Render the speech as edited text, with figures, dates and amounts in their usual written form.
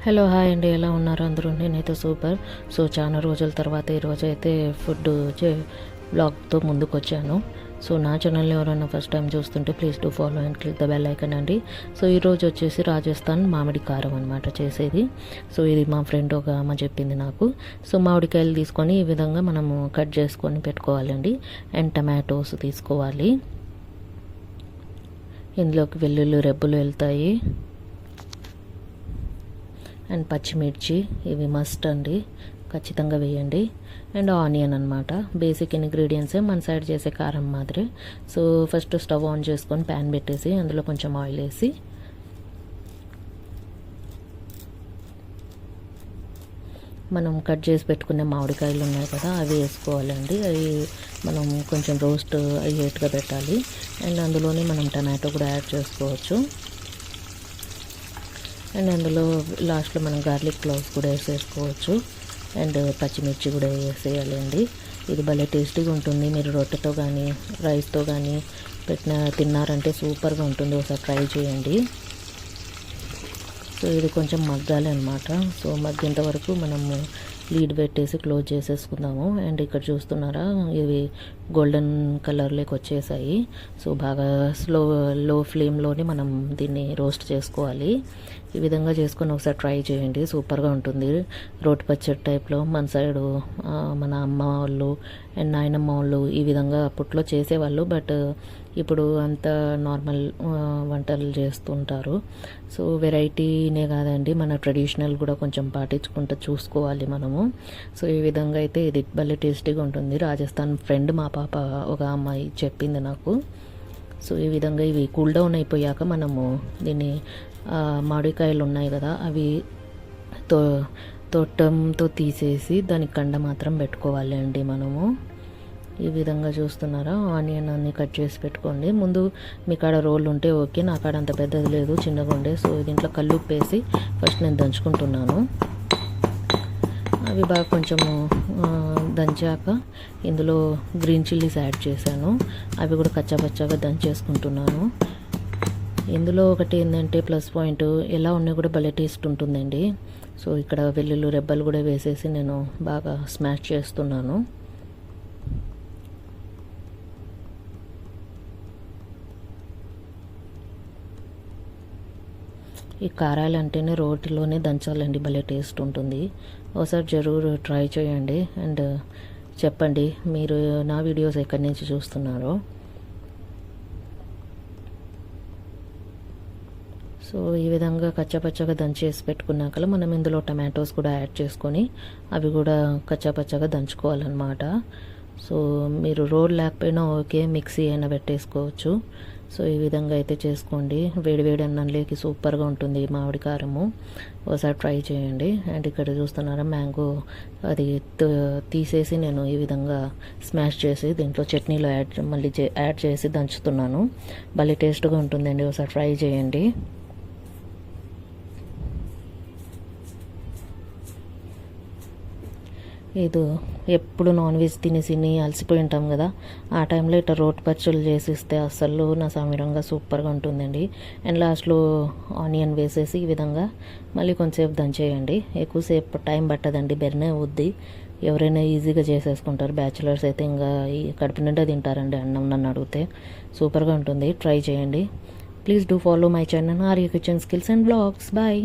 Hello hi అండి, ఎలా ఉన్నారు అందరూ? నేనైతే సూపర్. సో చాలా రోజుల తర్వాత ఈరోజు అయితే ఫుడ్ బ్లాగ్తో ముందుకు వచ్చాను. సో నా ఛానల్ని ఎవరైనా ఫస్ట్ టైం చూస్తుంటే please do follow and click the bell icon అండి. సో ఈరోజు వచ్చేసి రాజస్థాన్ మామిడి కారం అనమాట చేసేది. సో ఇది మా ఫ్రెండ్ ఒక అమ్మ చెప్పింది నాకు. సో మామిడికాయలు తీసుకొని ఈ విధంగా మనము కట్ చేసుకొని పెట్టుకోవాలండి. అండ్ టమాటోస్ తీసుకోవాలి. ఇందులోకి వెల్లుల్లి రెబ్బలు వెళ్తాయి. అండ్ పచ్చిమిర్చి ఇవి మస్ట్ అండి, ఖచ్చితంగా వేయండి. అండ్ ఆనియన్ అనమాట, బేసిక్ ఇంగ్రీడియంట్సే మన సైడ్ చేసే కారం మాదిరి. సో ఫస్ట్ స్టవ్ ఆన్ చేసుకొని ప్యాన్ పెట్టేసి అందులో కొంచెం ఆయిల్ వేసి మనం కట్ చేసి పెట్టుకునే మామిడికాయలు ఉన్నాయి కదా అవి వేసుకోవాలండి. అవి మనం కొంచెం రోస్ట్ అయ్యేట్టుగా పెట్టాలి. అండ్ అందులోనే మనం టమాటో కూడా యాడ్ చేసుకోవచ్చు. అండ్ అందులో లాస్ట్లో మనం గార్లిక్ క్లోవ్స్ కూడా వేసేసుకోవచ్చు. అండ్ పచ్చిమిర్చి కూడా వేసేయాలండి. ఇది భలే టేస్టీగా ఉంటుంది. మీరు రొట్టెతో కానీ రైస్తో కానీ తిన్నారంటే సూపర్గా ఉంటుంది. ఒకసారి ట్రై చేయండి. సో ఇది కొంచెం మగ్గాలి అనమాట. సో మగ్గేంత వరకు మనము లీడ్ పెట్టేసి క్లోజ్ చేసేసుకుందాము. అండ్ ఇక్కడ చూస్తున్నారా, ఇవి గోల్డెన్ కలర్లోకి వచ్చేసాయి. సో బాగా లో ఫ్లేమ్లోనే మనం దీన్ని రోస్ట్ చేసుకోవాలి. ఈ విధంగా చేసుకొని ఒకసారి ట్రై చేయండి, సూపర్గా ఉంటుంది. రోటి పచ్చడి టైప్లో మన సైడు మన అమ్మ వాళ్ళు అండ్ నాయనమ్మ వాళ్ళు ఈ విధంగా అప్పట్లో చేసేవాళ్ళు. బట్ ఇప్పుడు అంతా నార్మల్ వంటలు చేస్తుంటారు. సో వెరైటీనే కాదండి, మన ట్రెడిషనల్ కూడా కొంచెం పాటించుకుంటూ చూసుకోవాలి మనము. సో ఈ విధంగా అయితే ఇది భలే టేస్టీగా ఉంటుంది. రాజస్థాన్ ఫ్రెండ్ మా పాప ఒక అమ్మాయి చెప్పింది నాకు. సో ఈ విధంగా ఇవి కూల్ డౌన్ అయిపోయాక మనము దీన్ని మామిడికాయలు ఉన్నాయి కదా అవి తొట్టంతో తీసేసి దానికి కండ మాత్రం పెట్టుకోవాలి అండి మనము. ఈ విధంగా చూస్తున్నారా, ఆనియన్ అన్ని కట్ చేసి పెట్టుకోండి. ముందు మీ కాడ రోల్ ఉంటే ఓకే, నా కాడ అంత పెద్దది లేదు, చిన్నగా ఉండే. సో దీంట్లో కల్లుప్పు వేసి ఫస్ట్ నేను దంచుకుంటున్నాను. అవి బాగా కొంచెము దంచాక ఇందులో గ్రీన్ చిల్లీస్ యాడ్ చేశాను. అవి కూడా కచ్చాపచ్చాగా దంచేసుకుంటున్నాను. ఇందులో ఒకటి ఏంటంటే ప్లస్ పాయింట్, ఎలా ఉన్నా కూడా భలే టేస్ట్ ఉంటుందండి. సో ఇక్కడ వెల్లుల్లి రెబ్బలు కూడా వేసేసి నేను బాగా స్మాష్ చేస్తున్నాను. ఈ కారాలు అంటేనే రోటిలోనే దంచాలండి, భలే టేస్ట్ ఉంటుంది. ఒకసారి జరూర్ ట్రై చేయండి. అండ్ చెప్పండి మీరు నా వీడియోస్ ఎక్కడి నుంచి చూస్తున్నారో. సో ఈ విధంగా కచ్చాపచ్చగా దంచేసి పెట్టుకున్నాక మనం ఇందులో టమాటోస్ కూడా యాడ్ చేసుకొని అవి కూడా కచ్చాపచ్చగా దంచుకోవాలన్నమాట. సో మీరు రోల్ లేకపోయినా ఓకే, మిక్సీ అయినా పెట్టేసుకోవచ్చు. సో ఈ విధంగా అయితే చేసుకోండి. వేడి అన్నంలోకి సూపర్గా ఉంటుంది మామిడి కారము. ఒకసారి ట్రై చేయండి. అండ్ ఇక్కడ చూస్తున్నారా, మ్యాంగో అది తీసేసి నేను ఈ విధంగా స్మాష్ చేసి దీంట్లో చట్నీలో మళ్ళీ యాడ్ చేసి దంచుతున్నాను. భలే టేస్ట్గా ఉంటుందండి, ఒకసారి ట్రై చేయండి. ఇది ఎప్పుడు నాన్ వెజ్ తిని అలసిపోయి ఉంటాం కదా, ఆ టైంలో ఇట్లా రోటి పచ్చళ్ళు చేసిస్తే అసలు నా సమీరంగా సూపర్గా ఉంటుందండి. అండ్ లాస్ట్లో ఆనియన్ వేసేసి ఈ విధంగా మళ్ళీ కొంచెంసేపు దంచేయండి. ఎక్కువసేపు టైం పట్టదండి, బెర్నే అవుద్ది. ఎవరైనా ఈజీగా చేసేసుకుంటారు. బ్యాచిలర్స్ అయితే ఇంకా ఈ కడుపు నిండా తింటారండి అన్నం నన్ను అడిగితే. సూపర్గా ఉంటుంది, ట్రై చేయండి. Please do follow my channel ఆర్యూ kitchen skills and blogs. Bye.